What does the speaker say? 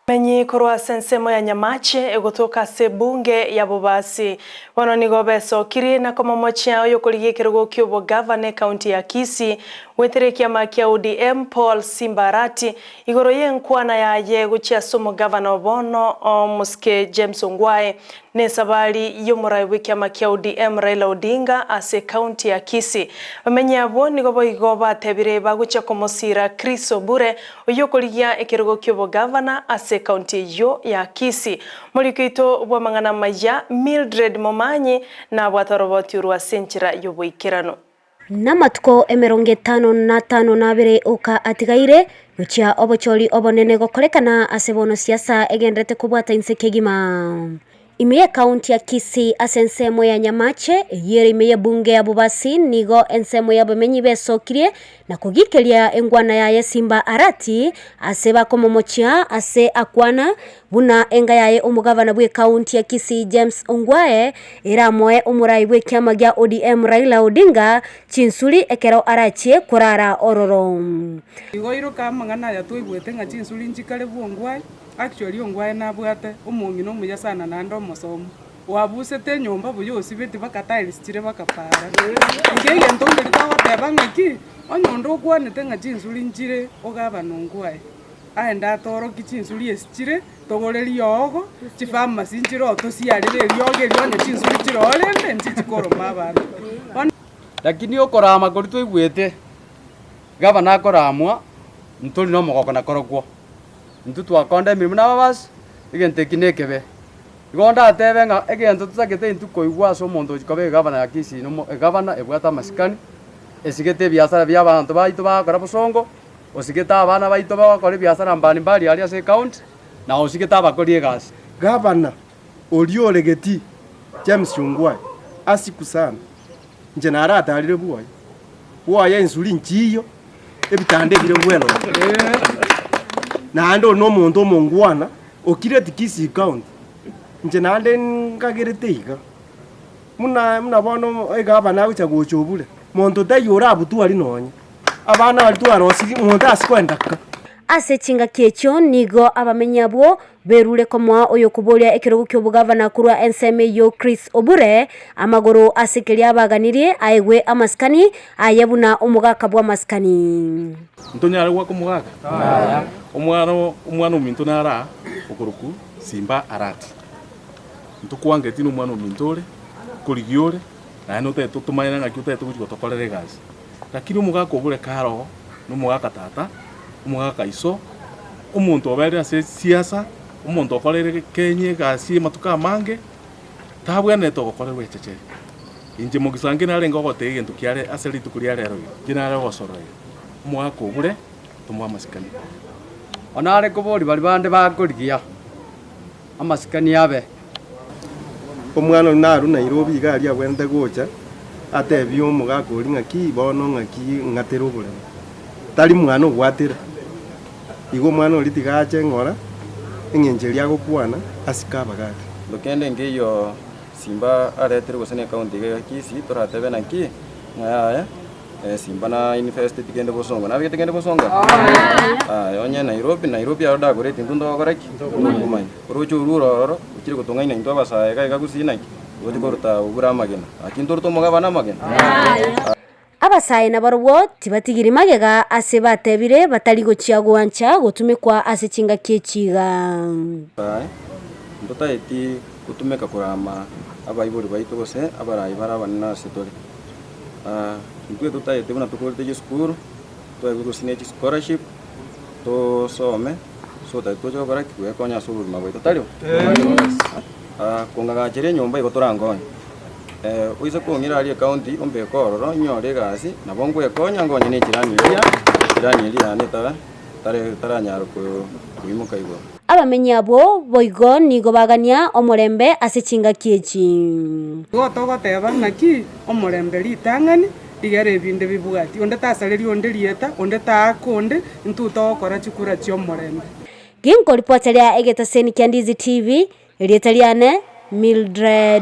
Menyi korwa sensemo ya Nyamache egotoka sebunge ya Bobasi wano nigo besokiri na komomochia oyo kuligikirwo kyobo governor county ya Kisii wetere kiama kia ODM Paul Simbarati igoro yenkwana yaye guchia somo governor bono muske James Ongwae ne sabali yomurai wikiama kia ODM Raila Odinga ase county ya Kisii bamenyi abo nigo boigo batebire baguchia komosira Chris Obure oyo kuligia ekirgo kyobo governor ase county yo ya Kisii mulikuito bwa mangana maya Mildred Momanyi na bwataroboti urwa senchira yoboikirano Namatuko 55 nabere oka atigaire guchia obochori obonene gokorekana asebono siasa egendrete kubwata insekegima Imeye county ya Kisii asensemo ya Nyamache yere imeye bunge ya Bobasi nigo ensemo ya bamenyi besokirie na kugikelia engwana ya Simbarati aseba komomochia ase akwana buna enga yaye umugavana bwe county ya Kisii James Ongwae iramoe umurai bwe kiama gya ODM Raila Odinga chinsuri ekero arachie kurara ororo igoiro kama ngana ya tuigwete nga chinsuri njikale bwo Ongwae actually Ongwae nabwate omongino muya sana nando mosomo wabusete nyomba buyosi beti bakatiles chire bakapara ngege ndongeri twagoteba ngaki onyondo kwanete nga chinsuri njire ogabana Ongwae aenda toro kichinsuri esichire togoreri yogo chifama sinjiro tosiarire ryoge ryone chinsuri chirorende nchikoroma abantu lakini okorama kori twigwete gavana akoramwa ntoli no mogoko na korokwo ntu twakonda emirimo n'ababasi egente kinekebe igonda atebe nga egento tutakete intu koigwa so omonto chikobe gavana ya Kisii no gavana ebwata masikani esigete biasara bya abantu baito bakora busongo osigeta abana baito bakora biasara mbani mbali ali ase county na osigeta bakori egasi gavana oliolegeti James Ongwae asikusana nje narata alire buwaye insuli nchiyo ebitande bire bwelo nando no muntu omongwana okireti Kisii county nje nande ngagerete iga muna bono egabana agucha gochobule muntu tayora abutu ali nonye abana bali twarosigi muntu asikwendaka ase chinga kiecho nigo abamenyabwo berure komwa oyo kubolia ekirogo ky'obugavana kurwa enseme yo Chris Obure amagoro asekelia baganirie aigwe amaskani ayebuna omugaka bwa maskani ntonyare gwa kumugaka omwana ominto nara okuruku Simbarati ntukwange tino omwana omintore kurigiore na no teto tumayana ngaki teto guchiko tokorere gasi lakini omugaka Obure karo no mugaka tata omugaka iso omuntu obere ase siasa omuntu okorere Kenya gasi matuka mange tabwane togokorerwa echechere inje mugisange nare ngogote egento kiare ase rituku ria rero ginare gosoroye omugaka Obure tumwa masikani onare kobori bali bande bakorigia amasikani abe omwana naru Nairobi gari agwente gocha atebi omugaka ori ngaki bono ngaki ngatero bure tari mwana ogwatira igo mwana ori tigache ngora engenjeria gokwana asikabagati lokende ngeyo Simba aretere gosene county ya Kisii toratebe naki ngaya Simba na invest tigende bosonga na bitegende bosonga onye Nairobi aroda gore tindundo goraki kumanya rocho ruro ukiri gutungaina into abasaye ga gusinaki odi korta ubura magena akintorto mogabana magena abasaye na barwo tibatigiri magega ase batebire batari gochia gwancha gutumikwa ase chinga kiechiga ndota eti gutumeka kurama abayibori baito gose abarayi barabana setore nkwe tutayete buna tukorete school to gusine scholarship to some so tojo baraki kwe konya suru mabaito talio kongaga chere nyomba igotorangonya uize kuongira ali county ombe kororo nyore gasi na bongo ekonya ngonya ne jirani ilia neta taranyaro kuimuka igo abamenyabo boigo nigo bagania omorembe ase chinga kiechi gotogoteba naki omorembe litangani igere ebinde bibugati onde tasaleri onde lieta onde takonde ntuto okora chikura chio morembe ginko reporter ya Egeta Seni Kandizi TV rieta liane Mildred